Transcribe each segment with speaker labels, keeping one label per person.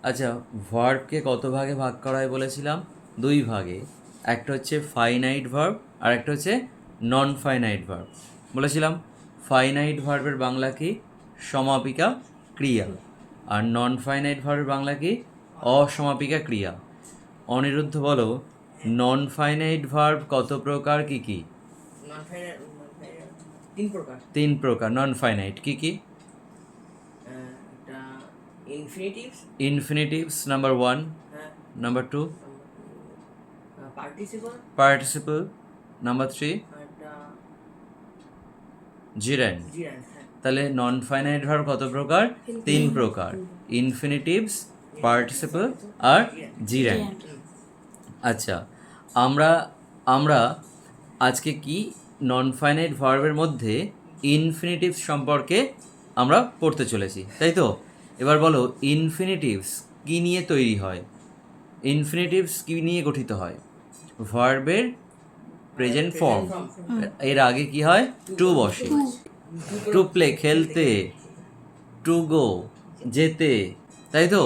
Speaker 1: আচ্ছা, ভার্বকে কত ভাগে ভাগ করা হয় বলেছিলাম? দুই ভাগে। একটা হচ্ছে ফাইনাইট ভার্ব আর একটা হচ্ছে নন ফাইনাইট ভার্ব। বলেছিলাম ফাইনাইট ভার্বের বাংলা কি? সমাপিকা ক্রিয়া। আর নন ফাইনাইট ভার্বের বাংলা কি? অসমাপিকা ক্রিয়া। অনিরুদ্ধ বলো, নন ফাইনাইট ভার্ব কত প্রকার, কি কি?
Speaker 2: তিন প্রকার।
Speaker 1: তিন প্রকার নন ফাইনাইট, কি কি?
Speaker 2: একটা infinitives,
Speaker 1: infinitives number 1, number 2
Speaker 2: participle,
Speaker 1: participle, number 3
Speaker 2: একটা
Speaker 1: জিরেন্ড।
Speaker 2: জিরান্ড।
Speaker 1: তাহলে নন ফাইনাইট ভার্ব কত প্রকার? তিন প্রকার, ইনফিনিটিভস, পার্টিসিপল আর জিরেন্ড। আচ্ছা, আমরা আমরা আজকে কি নন ফাইনাইট ভার্বের মধ্যে ইনফিনিটিভস সম্পর্কে আমরা পড়তে চলেছি, তাই তো? এবার বলো, ইনফিনিটিভস কি নিয়ে তৈরি হয়? ইনফিনিটিভস কি নিয়ে গঠিত হয়? ভার্বের প্রেজেন্ট ফর্ম, এর আগে কি হয়? টু বসে। টু প্লে খেলতে, টু গো যেতে, তাই তো?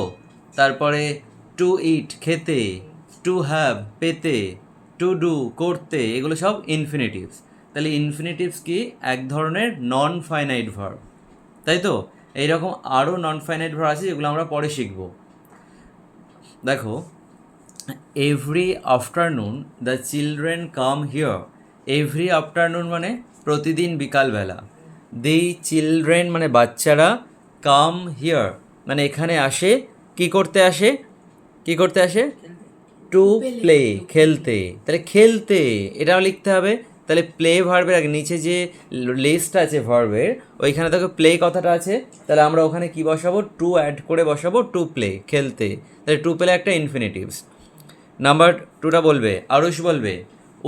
Speaker 1: তারপরে টু ইট খেতে, টু হ্যাভ পেতে, টু ডু করতে, এগুলো সব ইনফিনিটিভস। তাহলে ইনফিনিটিভস কি? এক ধরনের নন ফাইনাইট ভার্ব, তাই তো? এইরকম আরও নন ফাইনাইট ভার্ব আছে যেগুলো আমরা পরে শিখব। দেখো, every afternoon the children come here. Every afternoon মানে প্রতিদিন বিকালবেলা। দি চিলড্রেন মানে বাচ্চারা, কাম হিয়ার মানে এখানে আসে। কি করতে আসে? কি করতে আসে? টু প্লে খেলতে। তাহলে খেলতে এটাও লিখতে হবে। তাহলে প্লে ভার্বের আগে নিচে যে লিস্টটা আছে ভার্বের, ওইখানে দেখো প্লে কথাটা আছে। তাহলে আমরা ওখানে কি বসাবো? টু অ্যাড করে বসাবো, টু প্লে খেলতে। তাহলে টু প্লে একটা ইনফিনিটিভস। নাম্বার 2টা বলবে, আরুষ বলবে,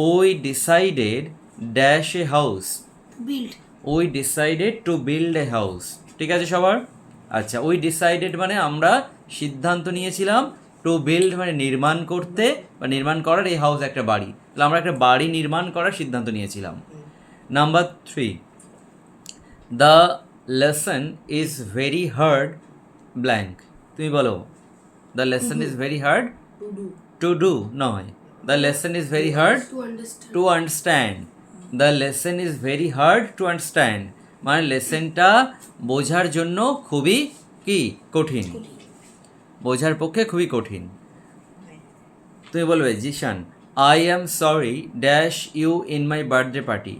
Speaker 1: we decided dash a house.
Speaker 3: Build.
Speaker 1: We decided to build a house. ঠিক আছে সবার? আচ্ছা, উই ডিসাইডেড মানে আমরা সিদ্ধান্ত নিয়েছিলাম, টু বিল্ড মানে নির্মাণ করতে বা নির্মাণ করার, এই হাউস একটা বাড়ি, তাহলে আমরা একটা বাড়ি নির্মাণ করার সিদ্ধান্ত নিয়েছিলাম। Number 3, the lesson is very hard blank. তুমি বলো, the lesson is very hard to do নয়, the lesson is very hard to understand. The lesson is very hard to understand মানে লেসনটা বোঝার জন্য খুবই কি? কঠিন, বোঝার পক্ষে খুবই কঠিন। তুমি বলবে, Zishan, I am sorry dash you in my birthday party.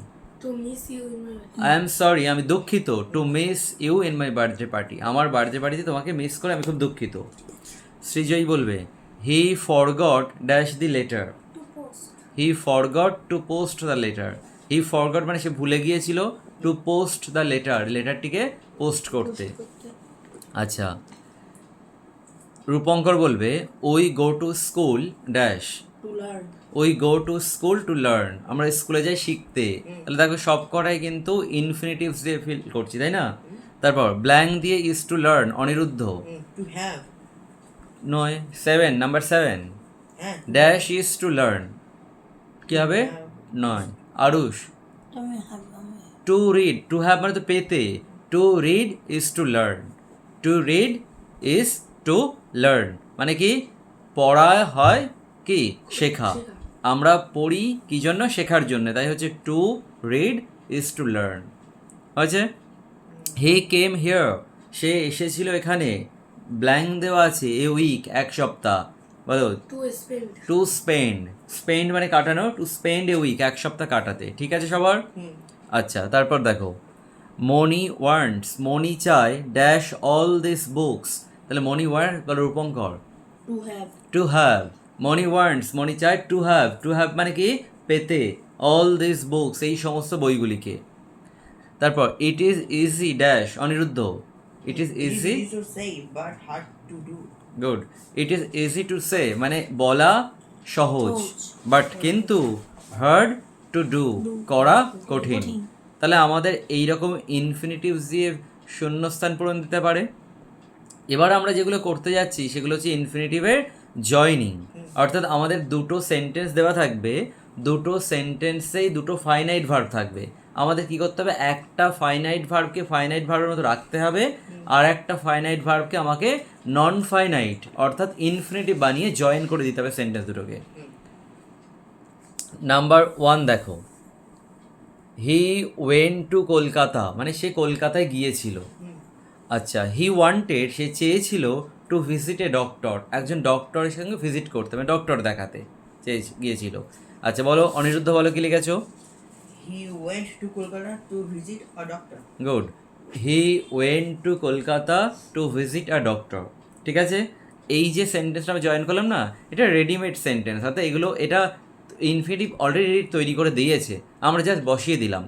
Speaker 1: I am sorry আমি দুঃখিত, to miss you in my birthday party আমার বার্থডে পার্টিতে তোমাকে মিস করে আমি খুব দুঃখিত। সৃজয়ী বলবে, he forgot dash the letter. He forgot to post the letter. He forgot মানে সে ভুলে গিয়েছিল, টু পোস্ট দ্য লেটার লেটারটিকে পোস্ট করতে। আচ্ছা, রূপঙ্কর বলবে, we go to school dash. We go to school to learn আমরা স্কুলে যাই শিখতে। তাহলে দেখো সব কটাই কিন্তু ইনফিনিটিভস দিয়ে ফিল করছি, তাই না? তারপর ব্ল্যাঙ্ক দিয়ে is to learn. Aniruddha
Speaker 2: to have
Speaker 1: নয়, 7 number 7 dash is to learn কি হবে? নয়। Aarush, to read, to have মানে তো পেতে, to read is to learn. To read is to learn মানে কি? পড়া হয় কি? শেখা। আমরা পড়ি কি জন্য? শেখার জন্য, তাই হচ্ছে two read is to learn হয়েছে। হি কেম হিয়ার সে এসেছিল এখানে, ব্ল্যাঙ্ক দেওয়া আছে, এ উইক এক সপ্তাহ। বলো, টু স্পেন্ড। স্পেন্ড মানে কাটানো, টু স্পেন্ড এ উইক এক সপ্তাহ কাটাতে। ঠিক আছে সবার? আচ্ছা, তারপর দেখো, মনি ওয়ান্টস মনি চায় ড্যাশ অল দিস বুকস। তাহলে মনি ওয়ান্ট বলো Rupankar, to have. Money wants money চায় টু হ্যাভ। টু হ্যাভ মানে কি? পেতে। অল দিস বুকস এই সমস্ত বইগুলিকে। তারপর it is easy dash. Aniruddha, it is easy
Speaker 2: to say but hard to do.
Speaker 1: Good. It is easy to say মানে বলা সহজ, বাট কিন্তু হার্ড টু ডু করা কঠিন। তাহলে আমাদের এইরকম ইনফিনিটিভস দিয়ে শূন্যস্থান পূরণ দিতে পারে। এবার আমরা যেগুলো করতে যাচ্ছি সেগুলো হচ্ছে ইনফিনিটিভের জয়নিং। অর্থাৎ আমাদের দুটো সেন্টেন্স দেওয়া থাকবে, দুটো সেন্টেন্সেই দুটো ফাইনাইট ভার্ব থাকবে। আমাদের কি করতে হবে, একটা ফাইনাইট ভার্বকে ফাইনাইট ভার্বের মতো রাখতে হবে, আর একটা ফাইনাইট ভার্বকে আমাকে নন ফাইনাইট অর্থাৎ ইনফিনিটিভ বানিয়ে জয়েন করে দিতে হবে সেন্টেন্স দুটোকে। নাম্বার 1 দেখো, হি ওয়েন্ট টু কলকাতা, মানে সে কলকাতায় গিয়েছিল। আচ্ছা, হি ওয়ান্টেড, সে চেয়েছিল টু ভিজিট এ ডক্টর, একজন ডক্টরের সঙ্গে ভিজিট করতে, মানে ডক্টর দেখাতে গিয়েছিল। আচ্ছা বলো অনিরুদ্ধ, বলো কি লিখেছো?
Speaker 2: He went to Kolkata to visit a doctor.
Speaker 1: Good, he went to Kolkata to visit a doctor. ঠিক আছে, এই যে সেন্টেন্সটা আমি জয়েন করলাম না, এটা রেডিমেড সেন্টেন্স, অর্থাৎ এগুলো এটা ইনফিনিটিভ অলরেডি তৈরি করে দিয়েছে, আমরা জাস্ট বসিয়ে দিলাম।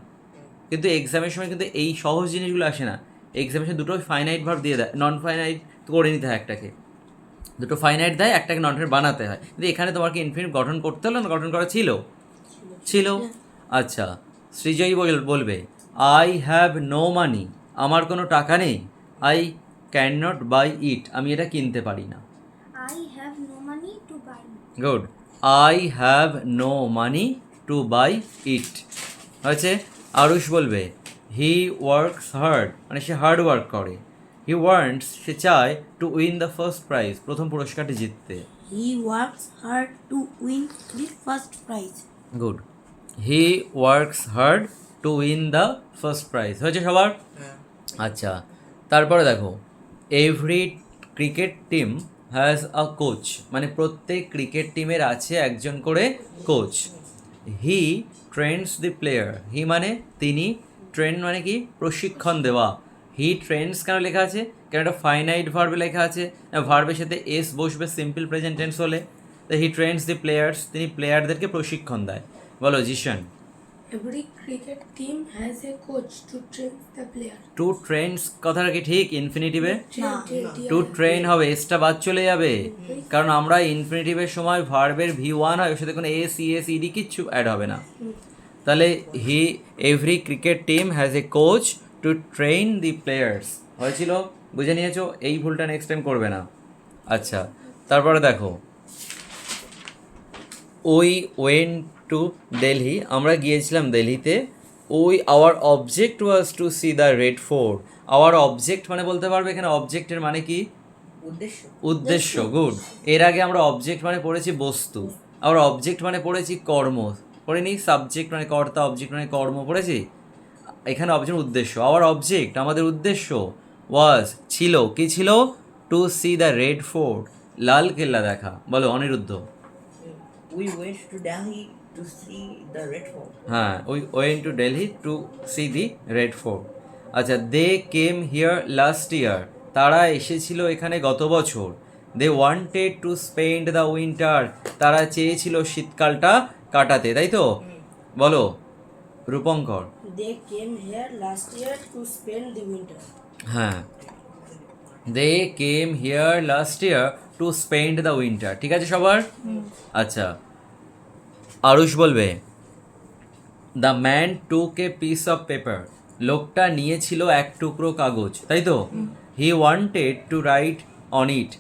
Speaker 1: কিন্তু এক্সামের সময় কিন্তু এই সহজ জিনিসগুলো আসে না, এক্সামের সময় দুটো ফাইনাইট ভার্ব দিয়ে দেয়, নন ফাইনাইট করে নিতে হয় একটাকে, দুটো ফাইনাইট দেয়, একটাকে নন ফাইনাইট বানাতে হয়। কিন্তু এখানে তোমাকে ইনফিনিট গঠন করতে হলো না, গঠন করা ছিল। আচ্ছা, সৃজয়ী বলবে আই হ্যাভ নো মানি, আমার কোনো টাকা নেই। আই ক্যান নট বাই ইট, আমি এটা কিনতে পারি না।
Speaker 3: I have no money to buy.
Speaker 1: Good, I have no money to buy it হয়েছে। আরুষ বলবে হি ওয়ার্কস হার্ড, মানে সে হার্ড ওয়ার্ক করে। হি ওয়ান্টস, সে চায় to win the first prize, প্রথম পুরস্কারটি জিততে।
Speaker 3: He works hard to win the first prize.
Speaker 1: Good, he works hard to win the first prize হয়েছে সবার। আচ্ছা, তারপরে দেখো, every cricket team has a coach, মানে প্রত্যেক ক্রিকেট টিমের আছে একজন করে কোচ। হি ট্রেন্স দি প্লেয়ার, হি মানে তিনি, ট্রেন মানে কি প্রশিক্ষণ দেওয়া। হি ট্রেন্স কেন লেখা আছে, কেন একটা ফাইনাইট ভার্বে লেখা আছে, ভার্বের সাথে এস বসবে সিম্পল প্রেজেন্ট টেন্স হলে। তো হি ট্রেন্স দি প্লেয়ার্স, তিনি প্লেয়ারদেরকে প্রশিক্ষণ দেয়। বলো Zeeshan.
Speaker 4: Every cricket team has a coach to train the player.
Speaker 1: To trains কথাটা কি ঠিক ইনফিনিটিভে?
Speaker 4: Train.
Speaker 1: টু ট্রেন হবে, এসটা বাদ চলে যাবে, কারণ আমরা ইনফিনিটিভের সময় ভার্বের V1 হয়, ওর সাথে কোনো এস ইএস ইডি কিচ্ছু অ্যাড হবে না। তাহলে every cricket team has a coach to train the players হয়েছিল, বুঝে নিয়েছো? এই ভুলটা নেক্সট টাইম করবে না। আচ্ছা, তারপরে দেখো, উই ওয়েন্ট টু দিল্লি, আমরা গিয়েছিলাম দিল্লিতে। Our object was to see the Red Fort. Our object মানে বলতে পারবে এখানে অবজেক্টের মানে কি? উদ্দেশ্য। গুড, এর আগে আমরা অবজেক্ট মানে পড়েছি বস্তু, আমরা অবজেক্ট মানে পড়েছি কর্ম, পড়িনি? সাবজেক্ট মানে কর্তা, অবজেক্ট মানে কর্ম পড়েছি। এখানে অবজেক্ট উদ্দেশ্য, আওয়ার অবজেক্ট আমাদের উদ্দেশ্য, ওয়াজ ছিল, কি ছিল? To see the Red Fort, লাল কেল্লা দেখা। বলো Aniruddha.
Speaker 2: We went to Delhi to see the Red Fort.
Speaker 1: হ্যাঁ, we went to Delhi to see the Red Fort. আচ্ছা, দে কেম হিয়ার লাস্ট ইয়ার, তারা এসেছিল এখানে গত বছর। They wanted to spend the winter, তারা চেয়েছিল শীতকালটা কাটাতে, তাই তো? বলো Rupankar.
Speaker 4: They came here last year to spend the winter.
Speaker 1: হ্যাঁ, they came here last year to spend the winter. ঠিক আছে সবার? আচ্ছা, আরুষ বলবে the man took a piece of paper, লোকটা নিয়েছিল এক টুকরো কাগজ, তাই তো? He wanted to write on it,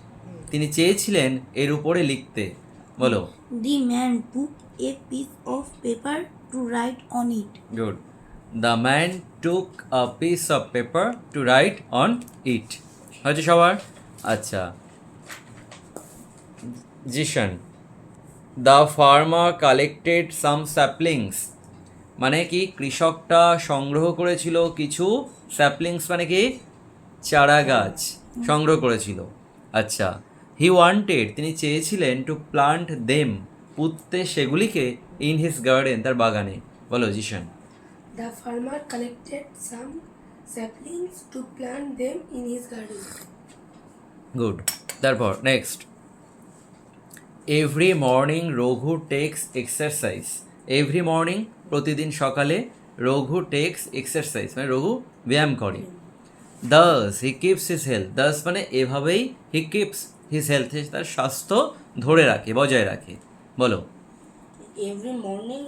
Speaker 1: তিনি চেয়েছিলেন এর উপরে লিখতে। বলো।
Speaker 3: The man took a piece of paper to write on it.
Speaker 1: Good, the man took a piece of paper to write on it হয়েছে সবার। আচ্ছা, Zishan. The farmer collected some saplings, মানে কি কৃষকটা সংগ্রহ করেছিল কিছু স্যাপলিংস, মানে কি চারা গাছ সংগ্রহ করেছিল। আচ্ছা, হি ওয়ান্টেড, তিনি চেয়েছিলেন টু প্লান্ট দেম, পুঁততে সেগুলিকে, ইন হিজ গার্ডেন, তার বাগানে। বলো Zeeshan.
Speaker 4: The farmer collected some saplings to plant them in his garden.
Speaker 1: Good, তারপর next, every morning Raghu takes exercise. Every morning, প্রতিদিন সকালে, রঘু টেক্স এক্সারসাইজ মানে রঘু ব্যায়াম করে। Thus he keeps his health, thus মানে এভাবেই, হি কিপস হিজ হেলথ, তার স্বাস্থ্য ধরে রাখে, বজায় রাখে। বলো।
Speaker 4: Every morning,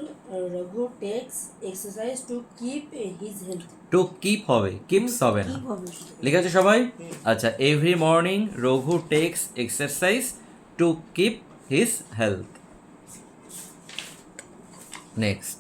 Speaker 4: Raghu takes exercise to keep his health.
Speaker 1: To keep হবে, কিপস হবে না।
Speaker 3: কি হবে?
Speaker 1: লিখে আছে সবাই? আচ্ছা, every morning Raghu takes exercise to keep his health. Next,